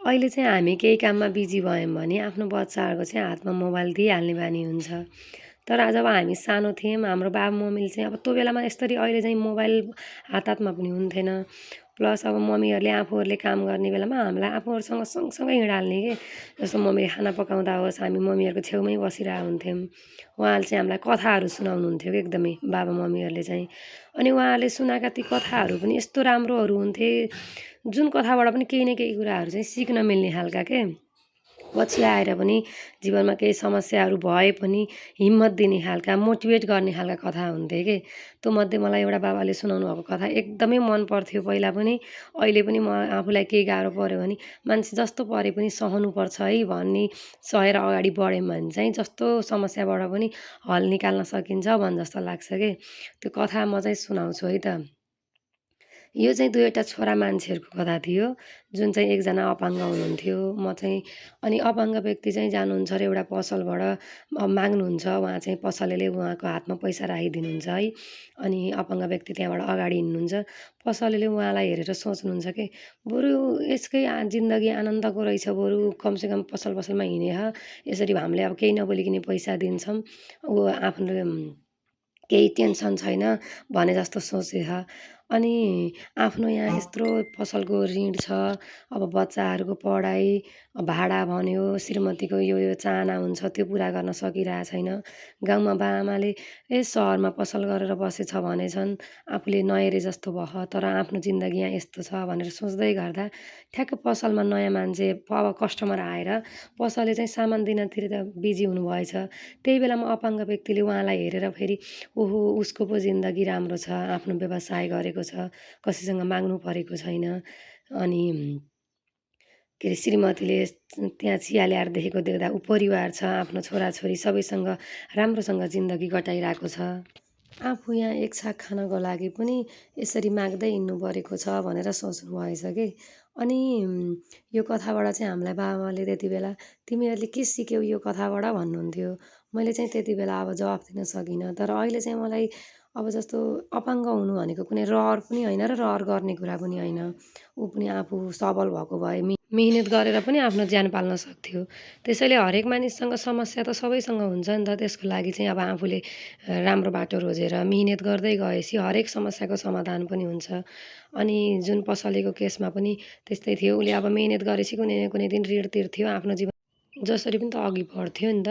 अहिले चाहिँ हामी केही काममा बिजी भयौँ भने आफ्नो बच्चाहरूको चाहिँ हातमा मोबाइल दिइहाल्ने बानी हुन्छ। तर जब हामी सानो थियौँ हाम्रो बाबुमम्मीले चाहिँ अब त्यो बेलामा यसरी अहिले चाहिँ मोबाइल हातमा पनि हुन्थेन। प्लस अब मम्मीहरूले आफूहरूले काम गर्ने बेलामा हामीलाई आफूहरूसँग सँगसँगै हिँडाल्ने के। जस्तो मम्मीले खाना पकाउँदा होस् हामी मम्मीहरूको छेउमै बसिरहेको हुन्थ्यौँ। उहाँले चाहिँ हामीलाई कथाहरू सुनाउनुहुन्थ्यो क्या एकदमै बाबा मम्मीहरूले चाहिँ। अनि उहाँहरूले सुनाएका ती कथाहरू पनि यस्तो राम्रोहरू हुन्थे जुन कथाबाट पनि केही न केही कुराहरू चाहिँ सिक्न मिल्ने खालका के। पछि आएर पनि जीवनमा केही समस्याहरू भए पनि हिम्मत दिने खालका मोटिभेट गर्ने खालका कथा हुन्थे के। त्यो मध्ये मलाई एउटा बाबाले सुनाउनु भएको कथा एकदमै मन पर्थ्यो पहिला पनि। अहिले पनि म आफूलाई केही गाह्रो पऱ्यो भने मान्छे जस्तो परे पनि सहनुपर्छ है भन्ने सहेर अगाडि बढ्यौँ भने चाहिँ जस्तो समस्याबाट पनि हल निकाल्न सकिन्छ जस्तो लाग्छ के। त्यो कथा म चाहिँ सुनाउँछु है त। यो चाहिँ दुईवटा छोरा मान्छेहरूको कथा थियो जुन चाहिँ एकजना अपाङ्ग हुनुहुन्थ्यो। म चाहिँ अनि अपाङ्ग व्यक्ति चाहिँ जानुहुन्छ अरे एउटा पसलबाट माग्नुहुन्छ। उहाँ चाहिँ पसलेले उहाँको हातमा पैसा राखिदिनुहुन्छ है। अनि अपाङ्ग व्यक्ति त्यहाँबाट अगाडि हिँड्नुहुन्छ। पसलेले उहाँलाई हेरेर सोच्नुहुन्छ कि बरु यसकै जिन्दगी आनन्दको रहेछ, बरु कमसेकम पसलमा हिँडेर यसरी हामीले अब केही नबोलिकन पैसा दिन्छौँ, ऊ आफ्नो केही टेन्सन छैन भने जस्तो सोचेछ। अनि आफ्नो यहाँ यत्रो पसलको ऋण छ, अब बच्चाहरूको पढाइ, भाडा भन्यो, श्रीमतीको यो चाहना हुन्छ त्यो पुरा गर्न सकिरहेको छैन। गाउँमा बाआमाले सहरमा पसल गरेर बसेछ भनेछन्, आफूले नहेरे जस्तो भयो तर आफ्नो जिन्दगी यहाँ यस्तो छ भनेर सोच्दै गर्दा ठ्याक्क पसलमा नयाँ मान्छे अब कस्टमर आएर पसलले चाहिँ सामान दिनतिर त बिजी हुनुभएछ। त्यही बेलामा अपाङ्ग व्यक्तिले उहाँलाई हेरेर फेरि ओहो उसको पो जिन्दगी राम्रो छ, आफ्नो व्यवसाय गरेको छ, कसैसँग माग्नु परेको छैन। अनि के अरे श्रीमतीले त्यहाँ चिया ल्याएर देखेको देख्दा ऊ परिवार छ, आफ्नो छोराछोरी सबैसँग राम्रोसँग जिन्दगी कटाइरहेको छ। आफू यहाँ एक छाक खानको लागि पनि यसरी माग्दै हिँड्नु परेको छ भनेर सोच्नु भएछ कि। अनि यो कथाबाट चाहिँ हामीलाई बाबाले त्यति बेला तिमीहरूले के सिक्यौ यो कथाबाट भन्नुहुन्थ्यो। मैले चाहिँ त्यति बेला अब जवाफ दिन सकिनँ। तर अहिले चाहिँ मलाई अब जस्तो अपाङ्ग हुनु भनेको कुनै रहर पनि होइन र रहर गर्ने कुरा पनि होइन। ऊ पनि आफू सबल भएको भए मिहिनेत गरेर पनि आफ्नो ज्यान पाल्न सक्थ्यो। त्यसैले हरेक मानिससँग समस्या त सबैसँग हुन्छ नि त। त्यसको लागि चाहिँ अब आफूले राम्रो बाटो रोजेर मिहिनेत गर्दै गएपछि हरेक समस्याको समाधान पनि हुन्छ। अनि जुन पसलेको केसमा पनि त्यस्तै थियो। उसले अब मिहिनेत गरेपछि कुनै न कुनै दिन ऋण तिर्थ्यो, आफ्नो जीवन जसरी पनि त अघि बढ्थ्यो नि त।